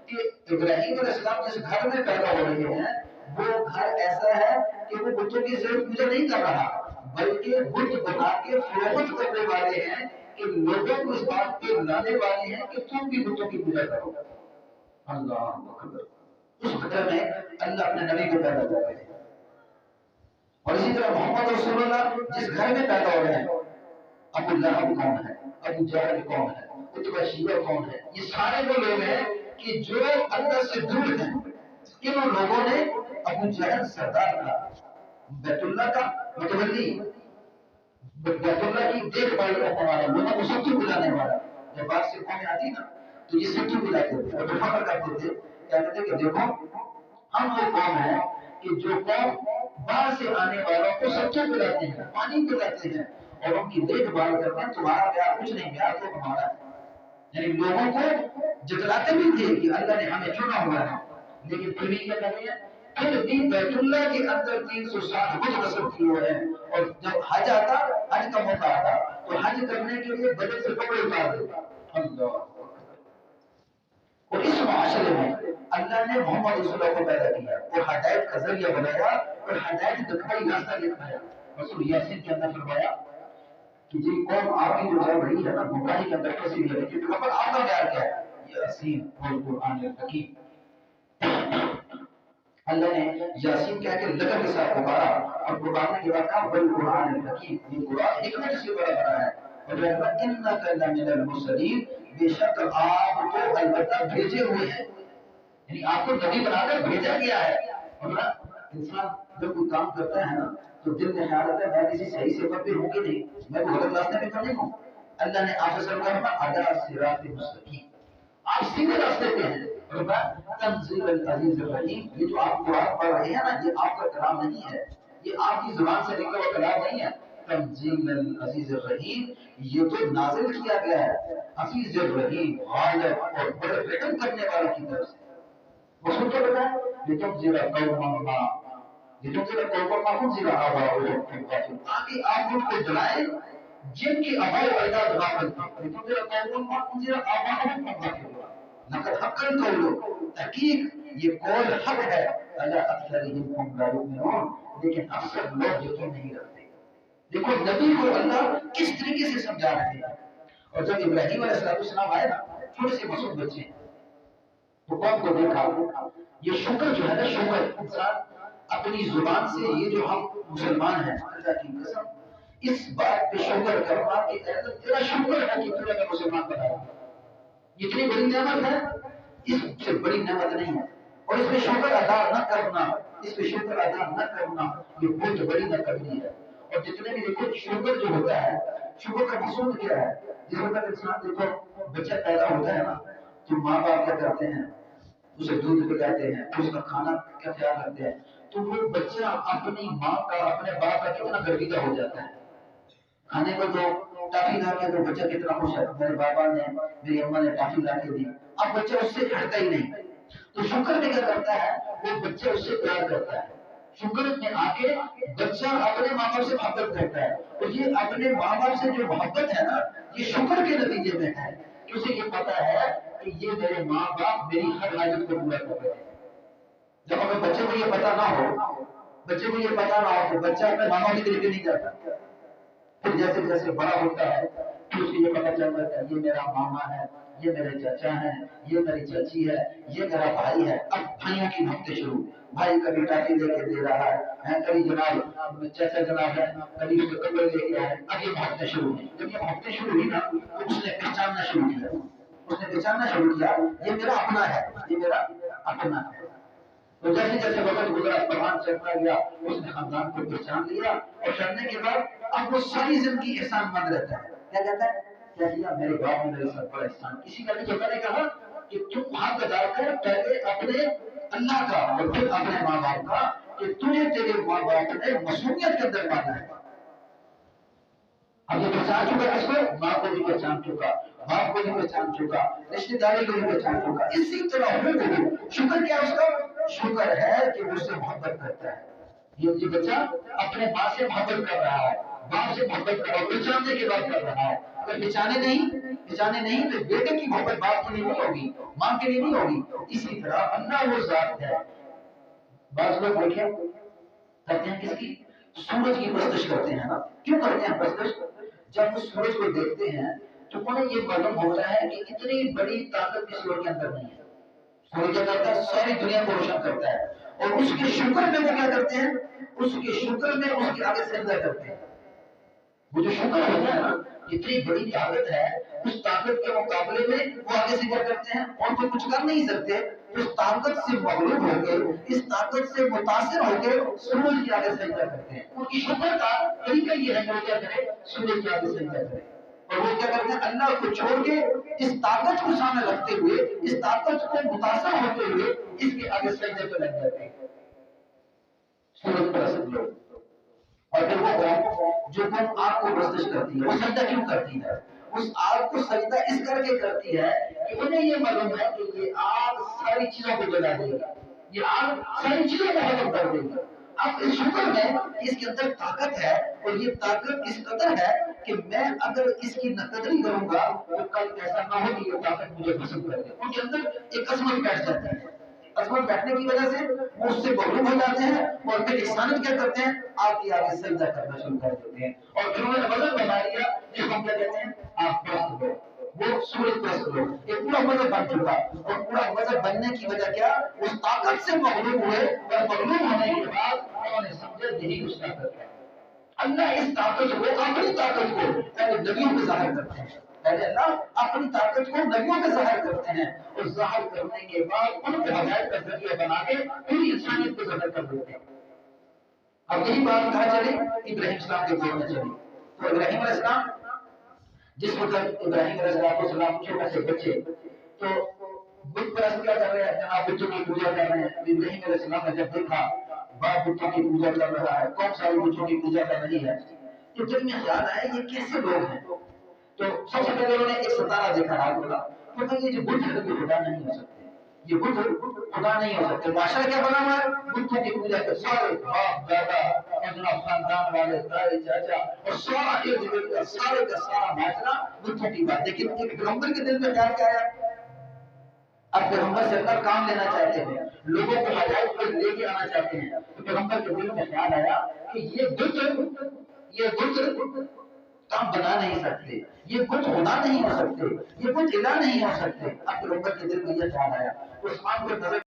کہ ابراہیم علیہ السلام جس گھر میں پیدا ہو رہے ہیں وہ گھر ایسا ہے کہ وہ بتوں کی ضرورت پوجا نہیں کر رہا، بلکہ بت بنا کے فروخت کرنے والے ہیں کہ لوگوں کو اس بات پہ لانے والے ہیں کہ تم بھی بتوں کی پوجا کرو۔ اللہ اکبر۔ اس گھر میں اللہ اپنے نبی کو پیدا کر رہے ہیں۔ اور اسی طرح محمد رسول اللہ جس گھر میں پیدا ہو رہے ہیں، ابو لہب کون ہے، ابو جہل کون ہے، اتبا شیبہ کون ہے، یہ سارے وہ لوگ ہیں کہ جو اللہ سے دور ہیں۔ ان لوگوں نے ابو جہل سردار تھا، بیت اللہ کا متولی، بیت اللہ کی دیکھ بھال کرنے والا، لوگوں کو سب کو بلانے والا۔ جب بات سے قومیں آتی نا تو یہ سب کو بلاتے تھے اور فخر کرتے تھے، کہتے تھے کہ دیکھو ہم وہ قوم ہیں کہ جو قوم باہر سے آنے والوں کو سچے پلاتے ہیں، پانی پلاتے ہیں اور ان کی دیکھ بھال کرتے ہیں۔ تمہارا پیار کچھ نہیں، پیار تو ہمارا ہے۔ یعنی لوگوں کو جتلاتے بھی تھے کہ اللہ نے ہمیں چنا ہوا ہے، لیکن پھر بھی کیا کرتے ہیں، پھر بھی بیت اللہ کے اندر 360 بت نصب کیے ہوئے ہیں۔ اور جب حج آتا، حج کا موقع آتا تو حج کرنے کے لیے بدن سے کپڑے اتار دیتا۔ اللہ۔ اور اس معاشرے میں اللہ نے محمد رسول اللہ کو پیدا کیا اور ہدایت کا ذریعہ بنایا اور ہدایت دکھائی، راستہ دکھایا۔ رسول یاسین کے اندر فرمایا کہ جی قوم آپ کی جو جا رہی ہے نا گمراہی کے اندر پھنسی ہے، لیکن خبر آپ کا پیار کیا ہے؟ یاسین والقرآن الحکیم۔ اللہ نے یاسین کہہ کے لقب کے ساتھ پکارا اور قرآن نے کہا تھا والقرآن الحکیم، یہ قرآن حکمت سے بڑا بنا ہے۔ اور رحمت انک لمن المرسلین، بے شک آپ کو البتہ بھیجے ہوئے ہیں، یعنی آپ کو نبی بنا کر بھیجا گیا ہے۔ اور انسان جب کوئی کام کرتا ہے نا تو دل میں خیال آتا ہے میں کسی صحیح سفر پہ ہوں کہ نہیں، میں کوئی غلط راستے پہ تو نہیں ہوں۔ اللہ نے آپ سے کہا ادا صراط مستقیم، آپ سیدھے راستے پہ ہیں۔ تنزیل العزیز الرحیم، یہ جو آپ قرآن پڑھ رہے ہیں نا یہ آپ کا کلام نہیں ہے، یہ آپ کی زبان سے نکلا ہوا کلام نہیں ہے۔ تنزیل العزیز الرحیم، یہ تو نازل کیا گیا ہے عزیز الرحیم، غالب اور بڑے رحم کرنے والے کی طرف سے۔ رسول کیا بتائیں؟ لتنذر قوما ما لتنذر قوما ما انذر آباؤہم فهم غافلون، تاکہ آپ ان کو ڈرائیں جن کی آباء و اجداد غافل تھے۔ لتنذر قوما ما انذر آباؤہم فهم غافلون، لقد حق القول، تحقیق یہ قول حق ہے، الا اکثرهم هم لا یؤمنون، لیکن اکثر لوگ یقین نہیں رکھتے۔ دیکھو نبی کو اللہ کس طریقے سے سمجھا رہے ہیں۔ اور جب ابراہیم علیہ السلام آئے نا چھوٹے سے معصوم بچے تو قوم کو دیکھا، یہ شکر جو ہے نا، شکر انسان اپنی زبان سے، یہ جو ہم مسلمان ہیں اللہ کی قسم اس بات پہ شکر کرنا کہ اے اللہ تیرا شکر ہے کہ تو نے مسلمان بنایا، اتنی بڑی نعمت ہے، اس سے بڑی نعمت نہیں ہے۔ اور اس پہ شکر ادا نہ کرنا، اس پہ شکر ادا نہ کرنا یہ بہت بڑی ناکامی ہے۔ اور جتنے بھی دیکھو شکر جو ہوتا ہے، شکر کا مقصود کیا ہے؟ جس وقت انسان دیکھو بچہ پیدا ہوتا ہے نا تو ماں باپ کیا کرتے ہیں، اسے دودھ پلاتے ہیں، اس کا کھانا کا خیال رکھتے ہیں، تو وہ بچہ اپنی ماں کا اپنے باپ کا کتنا گرویدہ ہو جاتا ہے۔ کھانے کو تو ٹافی لا کے تو بچہ کتنا خوش ہے، میرے بابا نے میری اماں نے ٹافی لا کے دی، اب بچہ اس سے ہٹتا ہی نہیں۔ تو شکر میں کیا کرتا ہے، وہ بچہ اس سے پیار کرتا ہے۔ شکر میں آ کے بچہ اپنے ماں باپ سے محبت کرتا ہے، اور یہ اپنے ماں باپ سے جو محبت ہے نا یہ شکر کے نتیجے میں ہے کہ اسے یہ پتا ہے کہ یہ میرے ماں باپ میری ہر حاجت کو پورا کر رہے ہیں۔ جب اگر بچے کو یہ پتا نہ ہو، بچے کو یہ پتا نہ ہو تو بچہ اپنے ماں باپ کی طریقے نہیں کرتا۔ پھر جیسے جیسے بڑا ہوتا ہے پھر اسے یہ پتا چلتا ہے یہ میرا ماما ہے، یہ میرے چچا ہیں، یہ میری چچی ہے، یہ میرا بھائی ہے۔ اب بھائیوں کی محبتیں شروع، بھائی کبھی ٹافی لے کے دے رہا ہے، کبھی جناب چچا جناب ہے، کبھی اس کے کپڑے لے کے آئے، اب یہ محبتیں شروع ہیں۔ جب یہ محبتیں شروع ہوئی نا تو اس نے پہچاننا شروع کیا، اس نے پہچاننا شروع کیا یہ میرا اپنا ہے، یہ میرا اپنا ہے۔ تو جیسے جیسے وقت گزرا قرآن چلتا گیا، اس نے خاندان کو پہچان لیا، اور چلنے کے بعد اب وہ ساری زندگی احسان مند رہتا ہے۔ کیا کہتا ہے؟ کیا کیا میرے باپ نے میرے ساتھ بڑا احسان، کسی کا نہیں، نے کہا کہ تم حق ادا کر پہلے اپنے اللہ کا اور پھر اپنے ماں باپ کا، کہ تجھے تیرے ماں باپ نے معصومیت کے اندر مانا ہے۔ اب یہ پہچان چکا کس کو؟ ماں کو بھی پہچان چکا، باپ کو بھی پہچان چکا، رشتے داری کو بھی پہچان چکا، اسی طرح ہمیں شکر کیا اس کا؟ شکر ہے کہ وہ اس سے محبت کرتا ہے۔ یہ بچہ اپنے ماں سے محبت کر رہا ہے، باپ سے محبت کرو، بچانے کی بات کر رہا ہے۔ اگر بچانے نہیں تو بیٹے کی محبت باپ کے لیے نہیں ہوگی، ماں کے لیے نہیں ہوگی۔ اسی طرح اللہ وہ ذات ہے، بعض لوگ دیکھیں کرتے ہیں کس کی؟ سورج کی پرستش کرتے ہیں نا۔ کیوں کرتے ہیں پرستش؟ جب وہ سورج کو دیکھتے ہیں تو انہیں یہ معلوم ہوتا ہے کہ اتنی بڑی طاقت کسی اور کے اندر نہیں ہے۔ سورج کیا کرتا ہے؟ ساری دنیا کو روشن کرتا ہے، اور اس کے شکر میں وہ کیا کرتے ہیں؟ اس کے شکر میں اس کے آگے سجدہ کرتے ہیں۔ وہ جو شکر ہوتا ہے نا، اتنی بڑی طاقت ہے، اس طاقت کے مقابلے میں وہ آگے سے کیا کرتے ہیں؟ اور تو کچھ کر نہیں سکتے، اس طاقت سے مغلوب ہو کے، اس طاقت سے متاثر ہو کے سورج کے آگے سجدہ کرتے ہیں۔ ان کی شکر کا طریقہ یہ ہے کہ وہ کیا کرے؟ سورج کے آگے سجدہ کرے۔ اور وہ کیا کرتے ہیں؟ اللہ کو چھوڑ کے اس طاقت کو سامنے رکھتے ہوئے، اس طاقت کو متاثر ہوتے ہوئے اس کے آگے سجدے پہ لگ جاتے ہیں۔ سورج پرست لوگ۔ اور پھر وہ قوم جو قوم آگ کو پرستش کرتی ہے، وہ سجدہ کیوں کرتی ہے؟ اس آگ کو سجدہ اس کر کے کرتی ہے کہ انہیں یہ معلوم ہے کہ یہ آگ ساری چیزوں کو جلا دے گی، یہ آگ ساری چیزوں کو ختم کر دے گی۔ اب اس شکر میں اس کے اندر طاقت ہے، اور یہ طاقت اس قدر ہے کہ میں اگر اس کی نقدری کروں گا تو کل ایسا نہ ہو کہ یہ طاقت مجھے پسند کر دے۔ ان کے اندر ایک عظمت بیٹھ جاتی ہے، عظمت بیٹھنے کی وجہ سے وہ اس سے مغلوب ہو جاتے ہیں، اور پھر انسانیت کیا کرتے ہیں؟ آپ کی آگے سجدہ کرنا شروع کر دیتے ہیں، اور پھر انہوں نے مذہب بنا لیا جس کو ہم کیا کہتے ہیں؟ آپ پرست لوگ، وہ سورج پرست لوگ۔ ایک پورا مذہب بن چکا، اور پورا مذہب بننے کی وجہ کیا؟ اس طاقت سے مغلوب ہوئے، اور مغلوب ہونے کے بعد انہوں نے سمجھا یہی اس طاقت ہے۔ اللہ اس طاقت کو، اپنی طاقت کو پہلے نبیوں پہ ظاہر کرتے ہیں، پہلے اللہ اپنی طاقت کو نبیوں پہ ظاہر کرتے ہیں، اور ظاہر کرنے کے بعد ان کو ہدایت کا ذریعہ بنا کے پھر انسانیت کو ظاہر کر دیتے ہیں۔ اب یہی بات کہاں چلی؟ ابراہیم السلام کے دور میں چلی۔ تو ابراہیم علیہ السلام، جس وقت ابراہیم علیہ السلام چھوٹے سے بچے، تو بت پرست کیا کر رہے ہیں؟ جناب بتوں کی پوجا کر رہے ہیں۔ ابراہیم علیہ السلام نے جب دیکھا باپ بتوں کی پوجا کر رہا ہے، کون ساری بتوں کی پوجا کر رہی ہے، تو دل میں خیال آیا یہ کیسے لوگ ہیں؟ تو سب سے پہلے انہوں نے ایک ستارہ دیکھا رات کو، تو یہ جو بت ہے یہ خدا نہیں ہو سکتے، یہ بت خدا نہیں ہو سکتے۔ معاشرہ کیا بنا ہوا ہے؟ بتوں کی پوجا کر، سارے باپ دادا اور جناب خاندان والے تائی چاچا اور سارا ارد گرد کا سارے کا سارا معاشرہ بتوں کی بات۔ لیکن ایک پیغمبر کے دل میں خیال کیا آیا؟ اب پیغمبر سے اپنا کام لینا چاہتے ہیں، لوگوں کو ہدایت پر لے کے آنا چاہتے ہیں، تو پیغمبر کے دل میں خیال آیا کہ یہ بت کام بنا نہیں سکتے، یہ بت خدا نہیں ہو سکتے، یہ بت الہ نہیں ہو سکتے۔ اب پیغمبر کے دل میں یہ خیال آیا، عثمان کو نظر